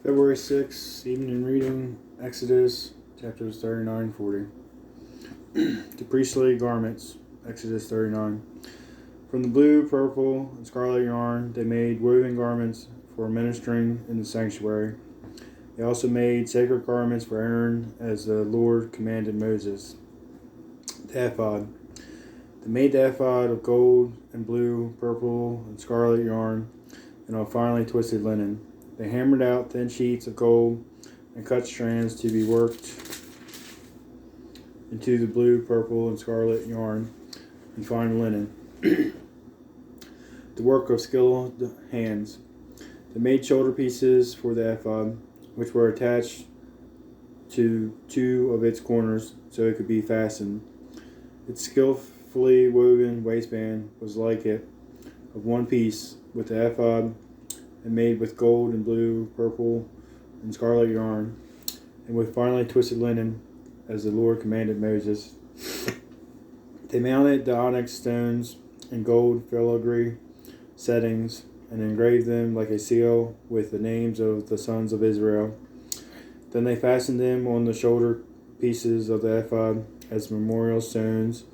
February 6th, evening reading, Exodus chapters 39 and 40. The priestly garments, Exodus 39. From the blue, purple, and scarlet yarn, they made woven garments for ministering in the sanctuary. They also made sacred garments for Aaron as the Lord commanded Moses. The ephod. They made the ephod of gold and blue, purple, and scarlet yarn, and of finely twisted linen. They hammered out thin sheets of gold and cut strands to be worked into the blue, purple, and scarlet yarn and fine linen. The work of skilled hands. They made shoulder pieces for the ephod, which were attached to two of its corners so it could be fastened. Its skillfully woven waistband was like it, of one piece, with the ephod, and made with gold and blue, purple, and scarlet yarn, and with finely twisted linen, as the Lord commanded Moses. They mounted the onyx stones and gold filigree settings, and engraved them like a seal with the names of the sons of Israel. Then they fastened them on the shoulder pieces of the ephod as memorial stones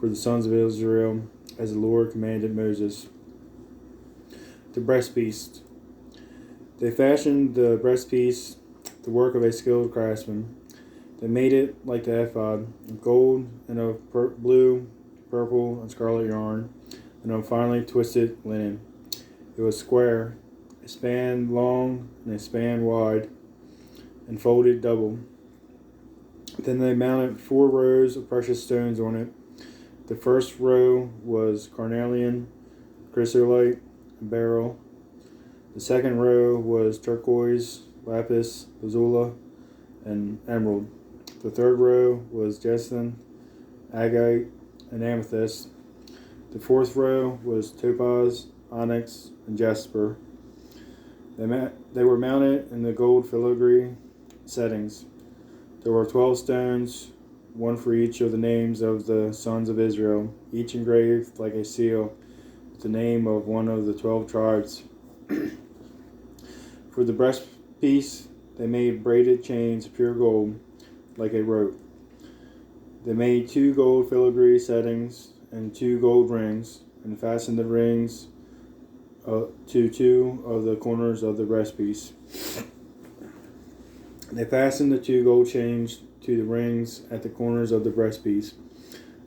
for the sons of Israel, as the Lord commanded Moses. The breastpiece. They fashioned the breastpiece, the work of a skilled craftsman. They made it like the ephod, of gold and of blue, purple, and scarlet yarn, and of finely twisted linen. It was square, a span long and a span wide, and folded double. Then they mounted 4 rows of precious stones on it. The first row was carnelian, chrysolite, and beryl. The second row was turquoise, lapis, lazuli, and emerald. The third row was jacinth, agate, and amethyst. The fourth row was topaz, onyx, and jasper. They were mounted in the gold filigree settings. There were 12 stones, one for each of the names of the sons of Israel, each engraved like a seal with the name of one of the 12 tribes. For the breastpiece, they made braided chains of pure gold, like a rope. They made 2 gold filigree settings and 2 gold rings, and fastened the rings to 2 of the corners of the breastpiece. They fastened the 2 gold chains to the rings at the corners of the breastpiece,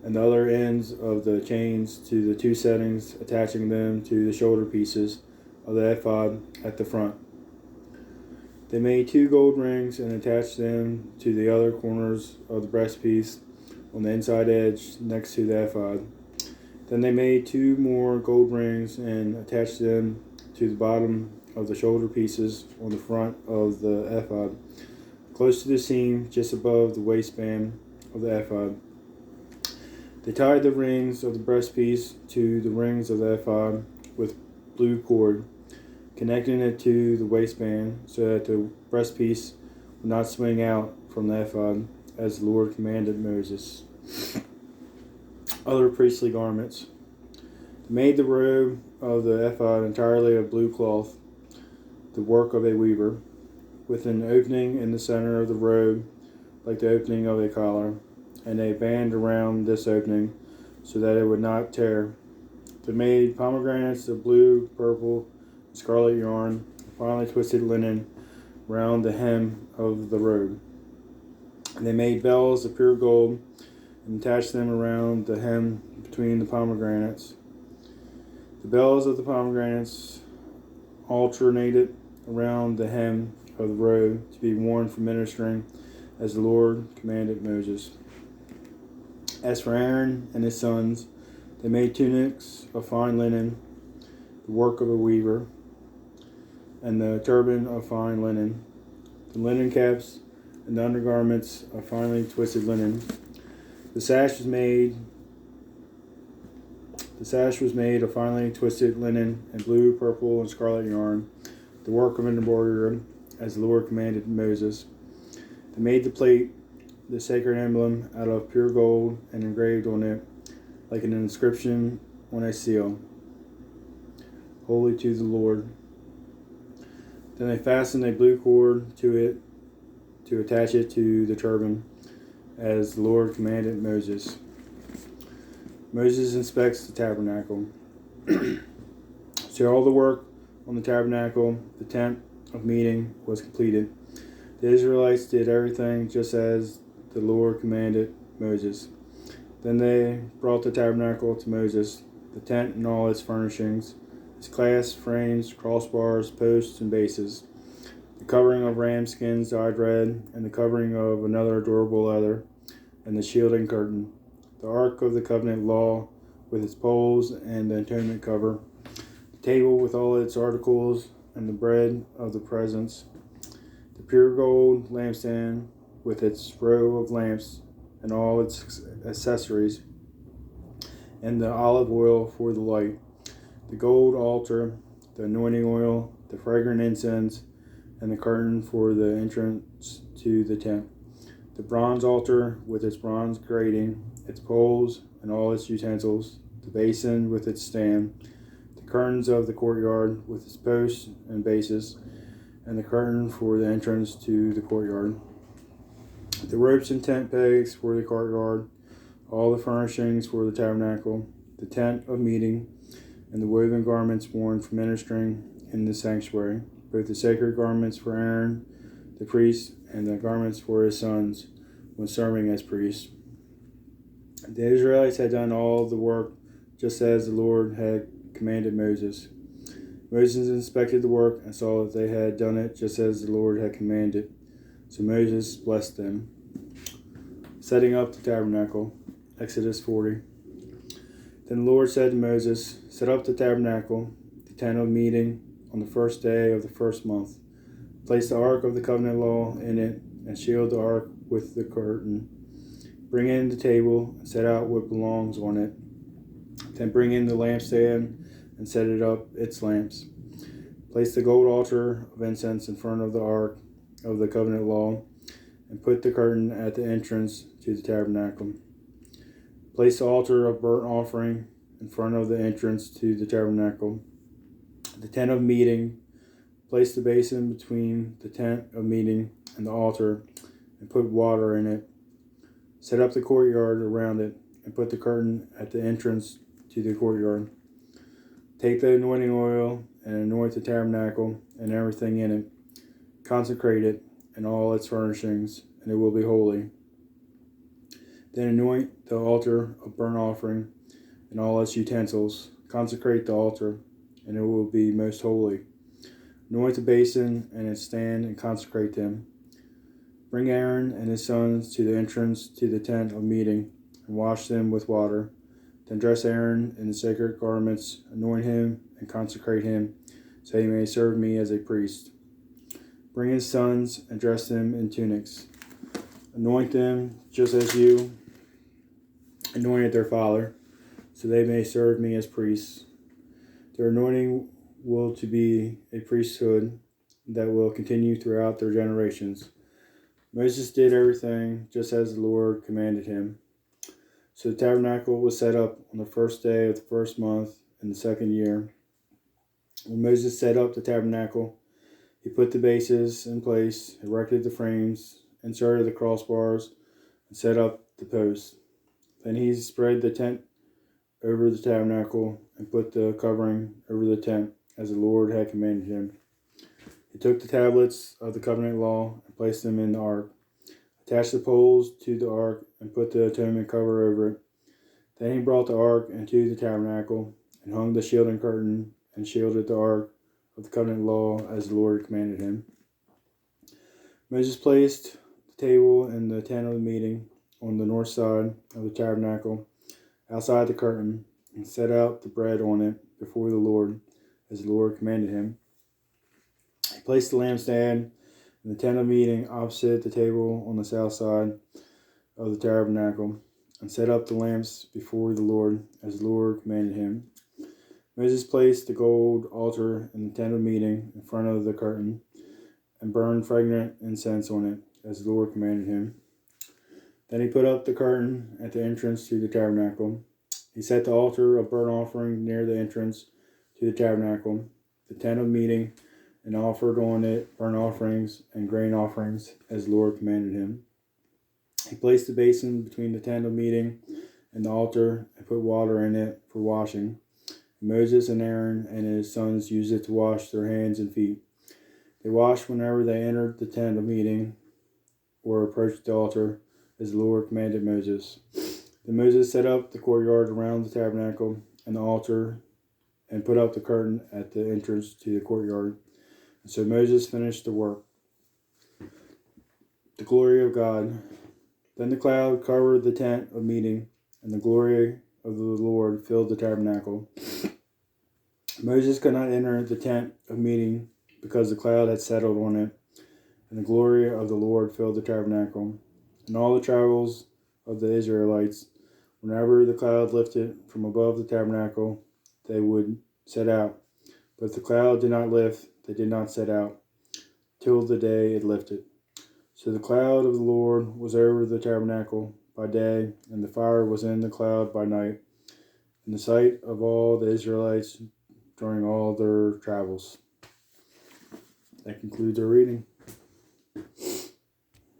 and the other ends of the chains to the 2 settings, attaching them to the shoulder pieces of the ephod at the front. They made 2 gold rings and attached them to the other corners of the breastpiece on the inside edge next to the ephod. Then they made 2 more gold rings and attached them to the bottom of the shoulder pieces on the front of the ephod, close to the seam just above the waistband of the ephod. They tied the rings of the breastpiece to the rings of the ephod with blue cord, connecting it to the waistband so that the breastpiece would not swing out from the ephod, as the Lord commanded Moses. Other priestly garments. They made the robe of the ephod entirely of blue cloth, the work of a weaver, with an opening in the center of the robe like the opening of a collar, and a band around this opening so that it would not tear. They made pomegranates of blue, purple, and scarlet yarn, finely twisted linen round the hem of the robe. And they made bells of pure gold and attached them around the hem between the pomegranates. The bells of the pomegranates alternated around the hem of the robe to be worn for ministering, as the Lord commanded Moses. As for Aaron and his sons, they made tunics of fine linen, the work of a weaver, and the turban of fine linen, the linen caps and the undergarments of finely twisted linen. The sash was made of finely twisted linen and blue, purple, and scarlet yarn, the work of an embroiderer, as the Lord commanded Moses. They made the plate, the sacred emblem, out of pure gold, and engraved on it, like an inscription on a seal, Holy to the Lord. Then they fastened a blue cord to it to attach it to the turban, as the Lord commanded Moses. Moses inspects the tabernacle. So all the work on the tabernacle, the tent of meeting, was completed. The Israelites did everything just as the Lord commanded Moses. Then they brought the tabernacle to Moses, the tent and all its furnishings, its clasps, frames, crossbars, posts, and bases, the covering of ram skins dyed red, and the covering of another durable leather, and the shielding curtain, the ark of the covenant law with its poles and the atonement cover, the table with all its articles, and the bread of the presence, the pure gold lampstand with its row of lamps and all its accessories, and the olive oil for the light, the gold altar, the anointing oil, the fragrant incense, and the curtain for the entrance to the tent, the bronze altar with its bronze grating, its poles and all its utensils, the basin with its stand, the curtains of the courtyard with its posts and bases, and the curtain for the entrance to the courtyard, the ropes and tent pegs for the courtyard, all the furnishings for the tabernacle, the tent of meeting, and the woven garments worn for ministering in the sanctuary, both the sacred garments for Aaron, the priest, and the garments for his sons when serving as priests. The Israelites had done all the work just as the Lord had commanded Moses. Moses inspected the work and saw that they had done it just as the Lord had commanded. So Moses blessed them. Setting up the tabernacle. Exodus 40. Then the Lord said to Moses, "Set up the tabernacle, the tent of meeting, on the first day of the first month. Place the ark of the covenant law in it, and shield the ark with the curtain. Bring in the table, and set out what belongs on it. Then bring in the lampstand, and set it up its lamps. Place the gold altar of incense in front of the ark of the covenant law, and put the curtain at the entrance to the tabernacle. Place the altar of burnt offering in front of the entrance to the tabernacle. The tent of meeting, place the basin between the tent of meeting and the altar, and put water in it. Set up the courtyard around it, and put the curtain at the entrance to the courtyard. Take the anointing oil and anoint the tabernacle and everything in it. Consecrate it and all its furnishings, and it will be holy. Then anoint the altar of burnt offering and all its utensils. Consecrate the altar, and it will be most holy. Anoint the basin and its stand, and consecrate them. Bring Aaron and his sons to the entrance to the tent of meeting, and wash them with water. Then dress Aaron in the sacred garments, anoint him, and consecrate him, so he may serve me as a priest. Bring his sons, and dress them in tunics. Anoint them just as you anointed their father, so they may serve me as priests. Their anointing will to be a priesthood that will continue throughout their generations. Moses did everything just as the Lord commanded him. So the tabernacle was set up on the first day of the first month in the second year. When Moses set up the tabernacle, he put the bases in place, erected the frames, inserted the crossbars, and set up the posts. Then he spread the tent over the tabernacle and put the covering over the tent, as the Lord had commanded him. He took the tablets of the covenant law and placed them in the ark, attached the poles to the ark, and put the atonement cover over it. Then he brought the ark into the tabernacle and hung the shielding curtain and shielded the ark of the covenant law as the Lord commanded him. Moses placed the table in the tent of the meeting on the north side of the tabernacle, outside the curtain, and set out the bread on it before the Lord, as the Lord commanded him. He placed the lampstand in the tent of meeting opposite the table on the south side of the tabernacle, and set up the lamps before the Lord, as the Lord commanded him. Moses placed the gold altar in the tent of meeting in front of the curtain, and burned fragrant incense on it, as the Lord commanded him. Then he put up the curtain at the entrance to the tabernacle. He set the altar of burnt offering near the entrance to the tabernacle, the tent of meeting, and offered on it burnt offerings and grain offerings as the Lord commanded him. He placed the basin between the tent of meeting and the altar and put water in it for washing. And Moses and Aaron and his sons used it to wash their hands and feet. They washed whenever they entered the tent of meeting or approached the altar, as the Lord commanded Moses. Then Moses set up the courtyard around the tabernacle and the altar and put up the curtain at the entrance to the courtyard. And so Moses finished the work. The glory of God. Then the cloud covered the tent of meeting, and the glory of the Lord filled the tabernacle. Moses could not enter the tent of meeting because the cloud had settled on it, and the glory of the Lord filled the tabernacle. And all the travels of the Israelites, whenever the cloud lifted from above the tabernacle, they would set out. But if the cloud did not lift, they did not set out, till the day it lifted. So the cloud of the Lord was over the tabernacle by day, and the fire was in the cloud by night, in the sight of all the Israelites during all their travels. That concludes our reading.